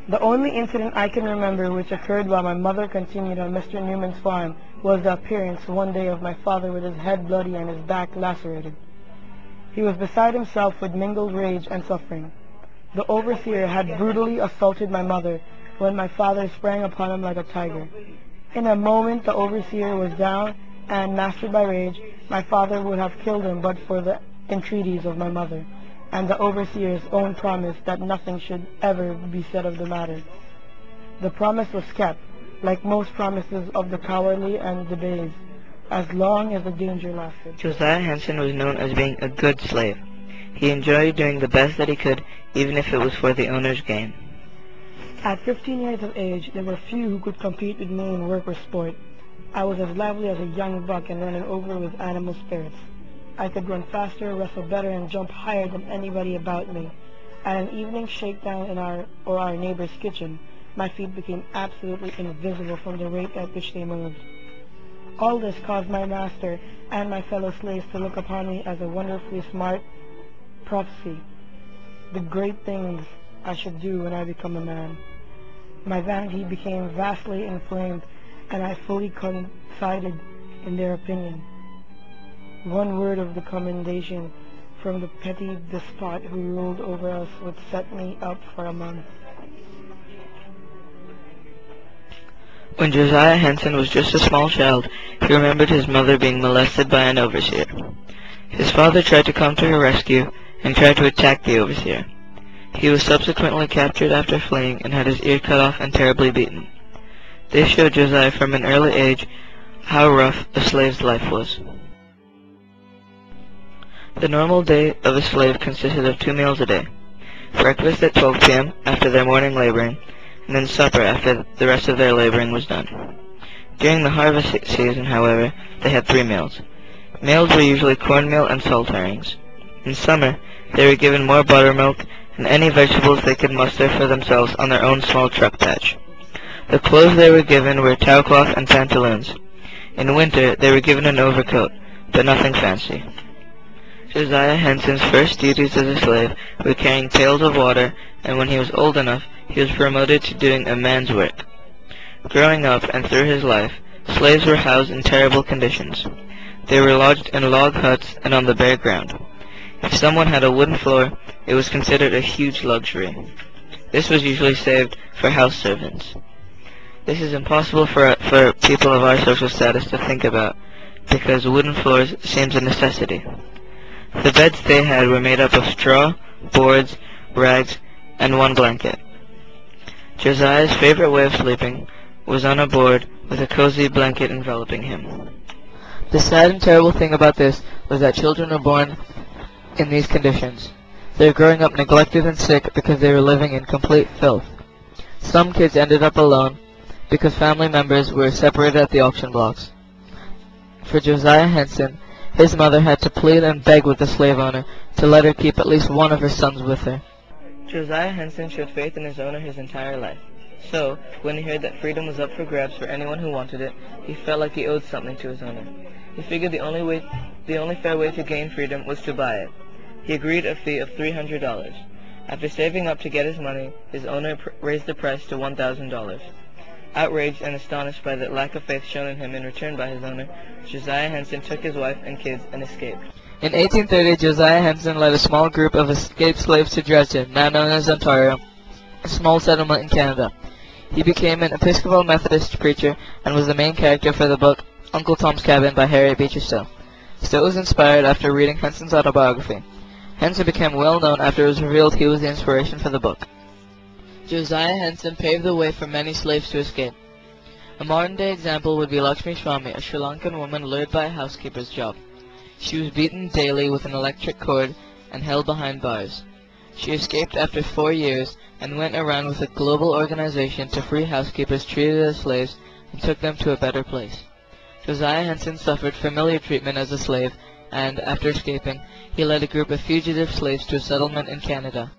The only incident I can remember which occurred while my mother continued on Mr. Newman's farm was the appearance one day of my father with his head bloody and his back lacerated. He was beside himself with mingled rage and suffering. The overseer had brutally assaulted my mother when my father sprang upon him like a tiger. In a moment the overseer was down, and, mastered by rage, my father would have killed him but for the entreaties of my mother, and the overseer's own promise that nothing should ever be said of the matter. The promise was kept, like most promises of the cowardly and the dazed, as long as the danger lasted. Josiah Henson was known as being a good slave. He enjoyed doing the best that he could, even if it was for the owner's gain. At 15 years of age, there were few who could compete with me in work or sport. I was as lively as a young buck and running over with animal spirits. I could run faster, wrestle better, and jump higher than anybody about me. At an evening shakedown in our neighbor's kitchen, my feet became absolutely invisible from the rate at which they moved. All this caused my master and my fellow slaves to look upon me as a wonderfully smart prophecy, the great things I should do when I become a man. My vanity became vastly inflamed, and I fully confided in their opinion. One word of the commendation from the petty despot who ruled over us would set me up for a month. When Josiah Henson was just a small child, he remembered his mother being molested by an overseer. His father tried to come to her rescue and tried to attack the overseer. He was subsequently captured after fleeing and had his ear cut off and terribly beaten. This showed Josiah from an early age how rough a slave's life was. The normal day of a slave consisted of 2 meals a day: breakfast at 12 p.m. after their morning laboring, and then supper after the rest of their laboring was done. During the harvest season, however, they had 3 meals. Meals were usually cornmeal and salt herrings. In summer, they were given more buttermilk and any vegetables they could muster for themselves on their own small truck patch. The clothes they were given were towelcloth and pantaloons. In winter, they were given an overcoat, but nothing fancy. Josiah Henson's first duties as a slave were carrying pails of water, and when he was old enough, he was promoted to doing a man's work. Growing up and through his life, slaves were housed in terrible conditions. They were lodged in log huts and on the bare ground. If someone had a wooden floor, it was considered a huge luxury. This was usually saved for house servants. This is impossible for people of our social status to think about, because wooden floors seems a necessity. The beds they had were made up of straw, boards, rags, and one blanket. Josiah's favorite way of sleeping was on a board with a cozy blanket enveloping him. The sad and terrible thing about this was that children were born in these conditions. They were growing up neglected and sick because they were living in complete filth. Some kids ended up alone because family members were separated at the auction blocks. For Josiah Henson, his mother had to plead and beg with the slave owner to let her keep at least one of her sons with her. Josiah Henson showed faith in his owner his entire life. So, when he heard that freedom was up for grabs for anyone who wanted it, he felt like he owed something to his owner. He figured the only fair way to gain freedom was to buy it. He agreed a fee of $300. After saving up to get his money, his owner raised the price to $1,000. Outraged and astonished by the lack of faith shown in him in return by his owner, Josiah Henson took his wife and kids and escaped. In 1830, Josiah Henson led a small group of escaped slaves to Dresden, now known as Ontario, a small settlement in Canada. He became an Episcopal Methodist preacher and was the main character for the book Uncle Tom's Cabin by Harriet Beecher Stowe. Stowe was inspired after reading Henson's autobiography. Henson became well known after it was revealed he was the inspiration for the book. Josiah Henson paved the way for many slaves to escape. A modern-day example would be Lakshmi Swami, a Sri Lankan woman lured by a housekeeper's job. She was beaten daily with an electric cord and held behind bars. She escaped after 4 years and went around with a global organization to free housekeepers treated as slaves and took them to a better place. Josiah Henson suffered familiar treatment as a slave, and, after escaping, he led a group of fugitive slaves to a settlement in Canada.